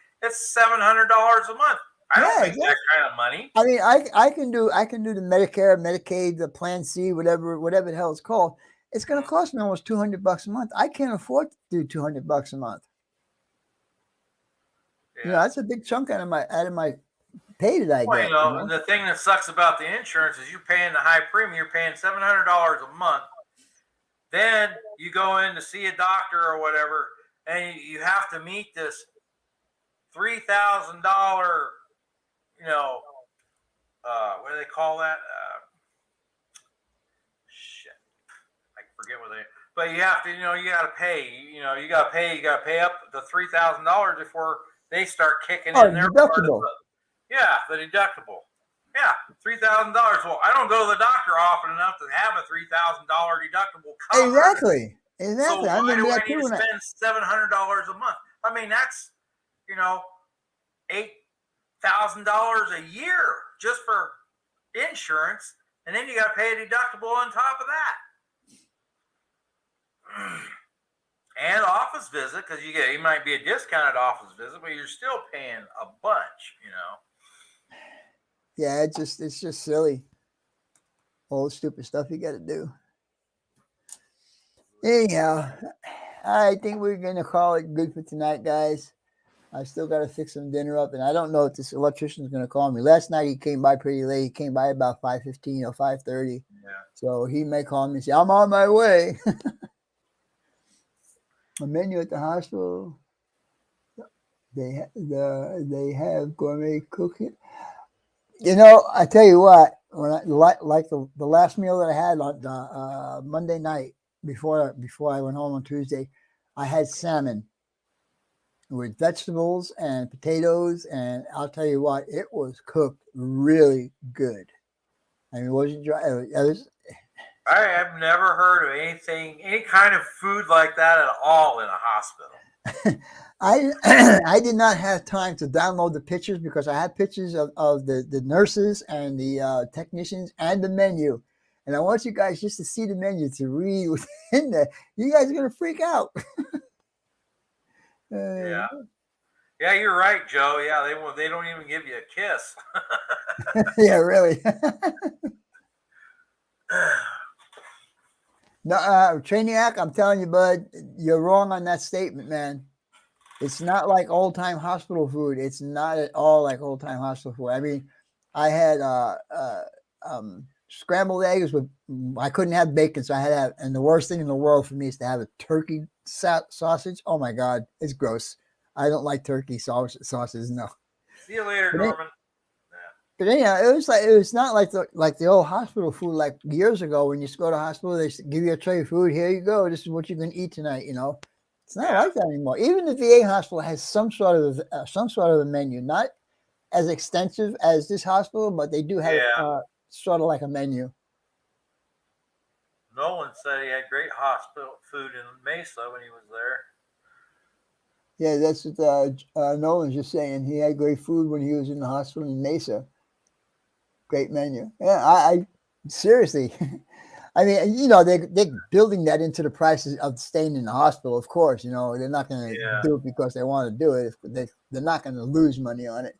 $700 a month. I don't make that kind of money. I mean, I can do the Medicare, Medicaid, the Plan C, whatever the hell it's called. It's going to cost me almost $200 a month. I can't afford to do $200 a month. Yeah. That's a big chunk out of my pay that I get. And the thing that sucks about the insurance is you're paying the high premium. You're paying $700 a month. Then you go in to see a doctor or whatever, and you have to meet this $3,000. What do they call that? Shit, I forget what they. But you have to, you got to pay. You got to pay up the $3,000 before they start kicking in their deductible. Yeah, the deductible. Yeah, $3,000. Well, I don't go to the doctor often enough to have a $3,000 deductible covered. Exactly. So why do I need to spend $700 a month? I mean, that's $8,000 a year just for insurance, and then you got to pay a deductible on top of that. And office visit, because you might be a discounted office visit, but you're still paying a bunch, Yeah, it's just silly. All the stupid stuff you got to do. Anyhow, I think we're gonna call it good for tonight, guys. I still got to fix some dinner up, and I don't know if this electrician is going to call me. Last night he came by pretty late. He came by about 5:15 or 5:30. Yeah. So he may call me and say, "I'm on my way." A menu at the hospital. They have gourmet cooking. I tell you what. When the last meal that I had on Monday night before I went home on Tuesday, I had salmon with vegetables and potatoes, and I'll tell you what, it was cooked really good. I mean, it wasn't dry. I have never heard of any kind of food like that at all in a hospital. I did not have time to download the pictures because I had pictures of the nurses and the technicians and the menu, And I want you guys just to see the menu to read what's in there. You guys are going to freak out. Yeah. Yeah, you're right, Joe. Yeah, they don't even give you a kiss. Yeah, really. No, Trainiac, I'm telling you, bud, you're wrong on that statement, man. It's not like old-time hospital food. It's not at all like old-time hospital food. I mean, I had scrambled eggs with, I couldn't have bacon, so I had to have, and the worst thing in the world for me is to have a turkey sausage. Oh my God, it's gross. I don't like turkey sausages, no. See you later, Norman. But anyhow, it was not like the old hospital food like years ago when you go to hospital, they give you a tray of food. Here you go. This is what you can eat tonight. It's not like that anymore. Even the VA hospital has some sort of a menu, not as extensive as this hospital, but they do have sort of like a menu. Nolan said he had great hospital food in Mesa when he was there. Yeah, that's what Nolan's just saying. He had great food when he was in the hospital in Mesa. Great menu. Yeah, I seriously. I mean, they're building that into the prices of staying in the hospital. Of course, they're not going to do it because they want to do it. They're not going to lose money on it.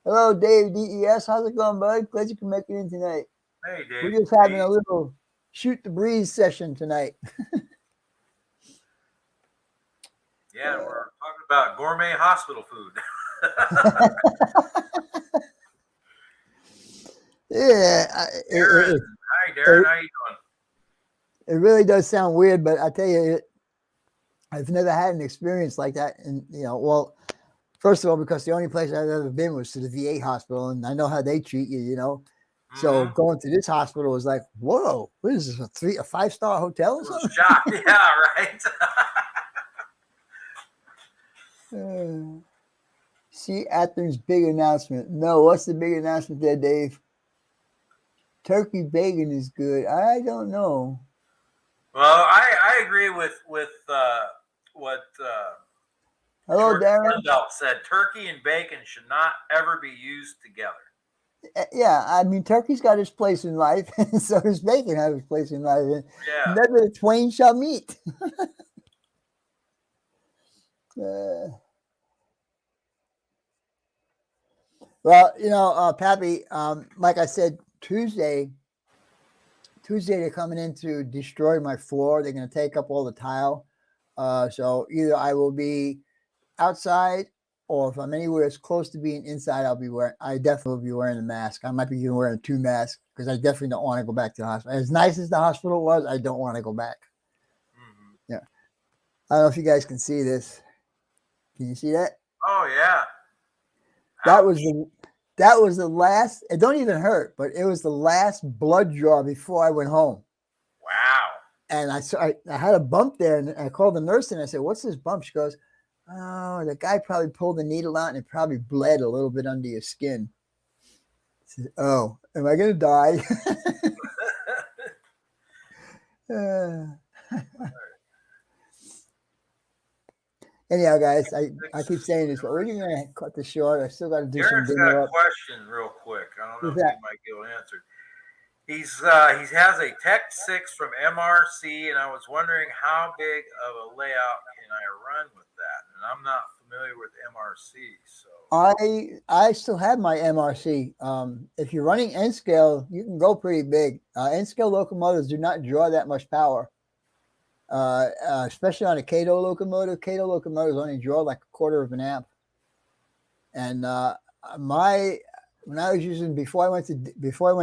Hello, Dave DES. How's it going, bud? Glad you can make it in tonight. Hey, Dave. We're just having a little shoot the breeze session tonight. Yeah, we're talking about gourmet hospital food. Yeah. Hi, Darren. How you doing? It really does sound weird, but I tell you, I've never had an experience like that. And, well, first of all, because the only place I've ever been was to the VA hospital, and I know how they treat you, So going to this hospital was like, whoa, what is this, a 5-star hotel or something? Shocked. Yeah, right. See Athens' big announcement. No, what's the big announcement there, Dave? Turkey bacon is good. I don't know. Well, I agree with what Hello, George Darren. Lindell said. Turkey and bacon should not ever be used together. Yeah, I mean, turkey's got its place in life, and so does bacon have its place in life. And never the twain shall meet. Well, Pappy, like I said, Tuesday they're coming in to destroy my floor. They're going to take up all the tile. So either I will be outside, or if I'm anywhere as close to being inside, I definitely will be wearing a mask. I might be even wearing 2 masks because I definitely don't want to go back to the hospital. As nice as the hospital was, I don't want to go back. Mm-hmm. Yeah. I don't know if you guys can see this. Can you see that? Oh yeah. That was the last. It don't even hurt, but it was the last blood draw before I went home. Wow. And I had a bump there, and I called the nurse and I said, "What's this bump?" She goes, "Oh, the guy probably pulled the needle out and it probably bled a little bit under your skin." I said, "Oh, am I gonna die?" Anyhow, guys, I keep saying this, but we're gonna cut this short. I still got to do some dinner. Got a question real quick. I don't know if he might get answered. He has a Tech 6 from MRC, and I was wondering how big of a layout can I run with that? And I'm not familiar with MRC, so I still have my MRC. If you're running N scale, you can go pretty big. N scale locomotives do not draw that much power. Especially on a Cato locomotive. Cato locomotives only draw like 1/4 of an amp. And when I was using before I went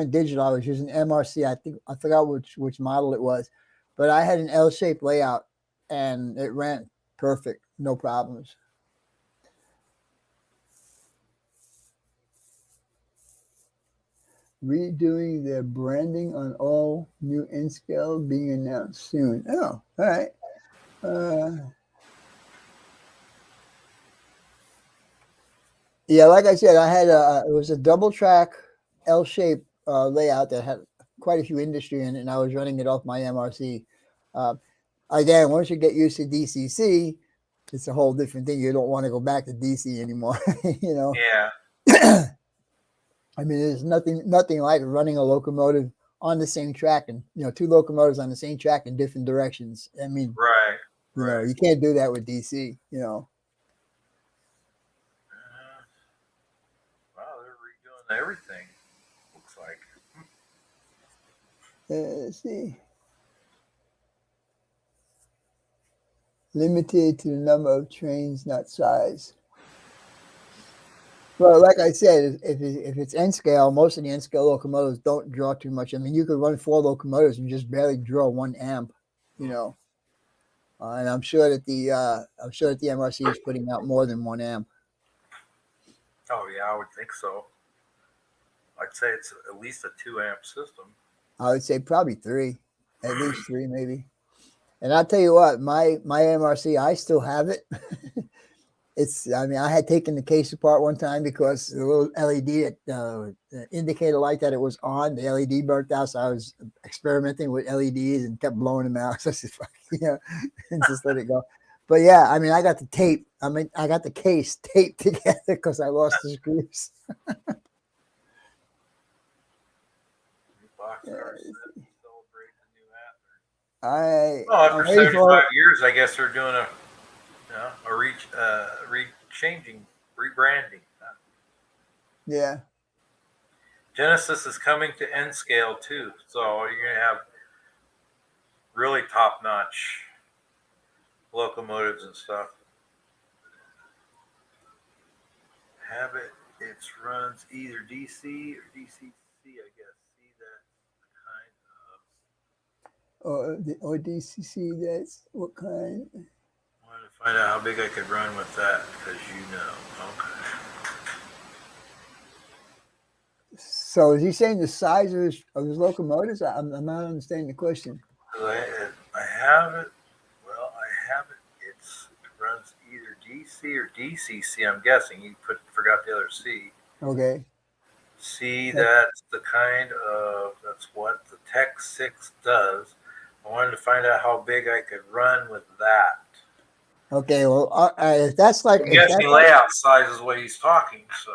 digital, I was using MRC. I forgot which model it was, but I had an L-shaped layout and it ran perfect, no problems. Redoing their branding on all new N-scale being announced soon. Oh, all right. Yeah, like I said, I had it was a double track L-shaped layout that had quite a few industry in it, and I was running it off my MRC. Again, once you get used to DCC, it's a whole different thing. You don't want to go back to DC anymore, Yeah. I mean, there's nothing like running a locomotive on the same track, and two locomotives on the same track in different directions. I mean, Right. you know, you can't do that with DC. Wow, they're redoing everything. Looks like. Let's see. Limited to the number of trains, not size. Well, like I said, if it's N scale, most of the N scale locomotives don't draw too much. I mean, you could run 4 locomotives and just barely draw 1 amp, and I'm sure that the MRC is putting out more than 1 amp. Oh yeah, I would think so. I'd say it's at least a 2 amp system. I would say probably 3, at least 3 maybe. And I'll tell you what, my MRC, I still have it. I had taken the case apart one time because the little LED indicator light that it was on, the LED burnt out. So I was experimenting with LEDs and kept blowing them out. So I said, and just let it go. But yeah, I mean, I got the tape. I got the case taped together because I lost the screws. After 75 years, I guess they're doing a rebranding. Yeah. Genesis is coming to N scale too, so you're gonna have really top-notch locomotives and stuff. Habit, it runs either DC or DCC, I guess. See that kind of. Or DCC, that's what kind? I wanted to find out how big I could run with that, because Okay. So is he saying the size of his locomotives? I'm not understanding the question. I have it. Well, I have it. It runs either DC or DCC. I'm guessing you forgot the other C. Okay. C. That's what the Tech 6 does. I wanted to find out how big I could run with that. Okay. Well, if that's like, I'm guessing layout size is what he's talking. So.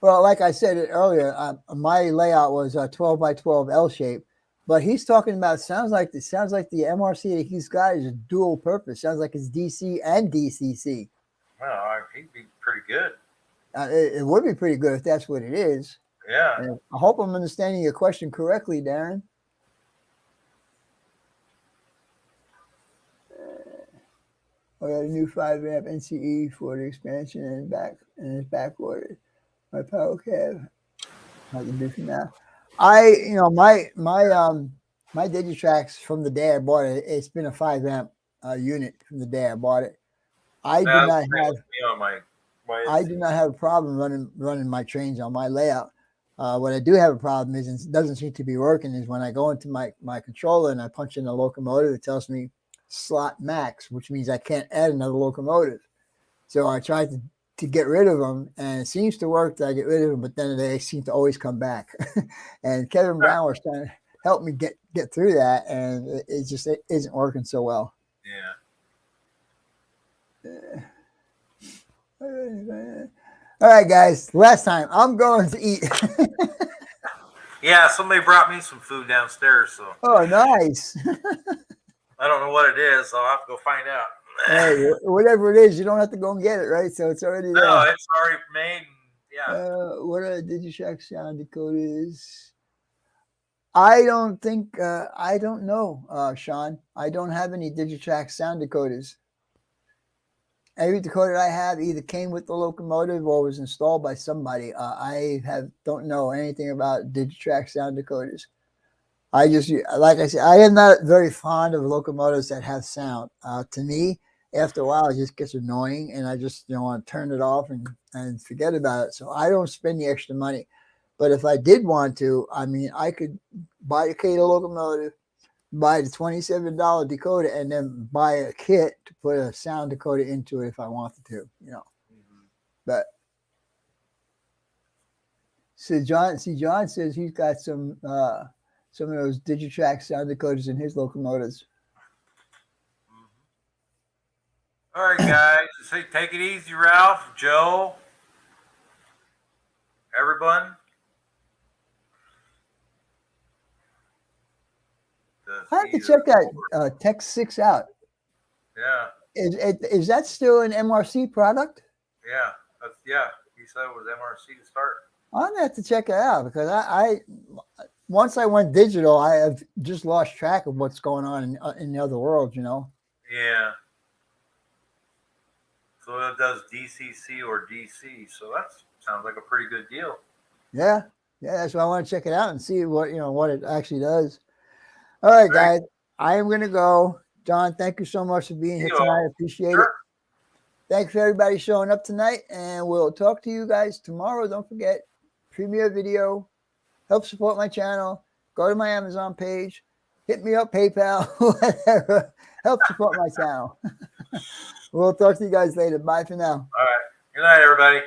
Well, like I said earlier, my layout was a 12 by 12 L shape, but he's talking about sounds like the MRC that he's got is a dual purpose. Sounds like it's DC and DCC. Well, he'd be pretty good. It would be pretty good if that's what it is. Yeah. And I hope I'm understanding your question correctly, Darren. I got a new 5 amp NCE for the expansion and it's back ordered. My power cab. I can do for now. My Digitrax from the day I bought it, it's been a 5 amp unit from the day I bought it. I do not have a problem running my trains on my layout. What I do have a problem is, and it doesn't seem to be working, is when I go into my controller and I punch in the locomotive, it tells me slot max, which means I can't add another locomotive. So I tried to get rid of them, and it seems to work that I get rid of them, but then they seem to always come back. And Kevin Brown was trying to help me get through that, and it isn't working so well. Yeah. All right, guys. Last time I'm going to eat. Yeah, somebody brought me some food downstairs. So. Oh, nice. I don't know what it is. I'll have to go find out. Hey, whatever it is, you don't have to go and get it, right? So it's already there. No, it's already made. Yeah. What are Digitrax sound decoders? I don't know, Sean. I don't have any Digitrax sound decoders. Every decoder I have either came with the locomotive or was installed by somebody. I don't know anything about Digitrax sound decoders. I just, like I said, I am not very fond of locomotives that have sound. To me, after a while, it just gets annoying, and I just want to turn it off and forget about it. So I don't spend the extra money. But if I did want to, I mean, I could buy a Cato locomotive, buy the $27 decoder, and then buy a kit to put a sound decoder into it if I wanted to, Mm-hmm. But so John says he's got some of those Digitrax sound decoders in his locomotives. All right, guys. So take it easy, Ralph, Joe, everyone. I have to check that Tech 6 out. Yeah. Is that still an MRC product? Yeah. Yeah. He said it was MRC to start. I'm gonna have to check it out because I once I went digital, I have just lost track of what's going on in the other world. Yeah. So it does DCC or DC. So that sounds like a pretty good deal. Yeah. That's why I want to check it out and see what it actually does. All right, guys. I am gonna go. John, thank you so much for being here tonight. I appreciate it. Thanks for everybody showing up tonight, and we'll talk to you guys tomorrow. Don't forget, Premiere Video. Help support my channel. Go to my Amazon page. Hit me up, PayPal, whatever. Help support my channel. We'll talk to you guys later. Bye for now. All right. Good night, everybody.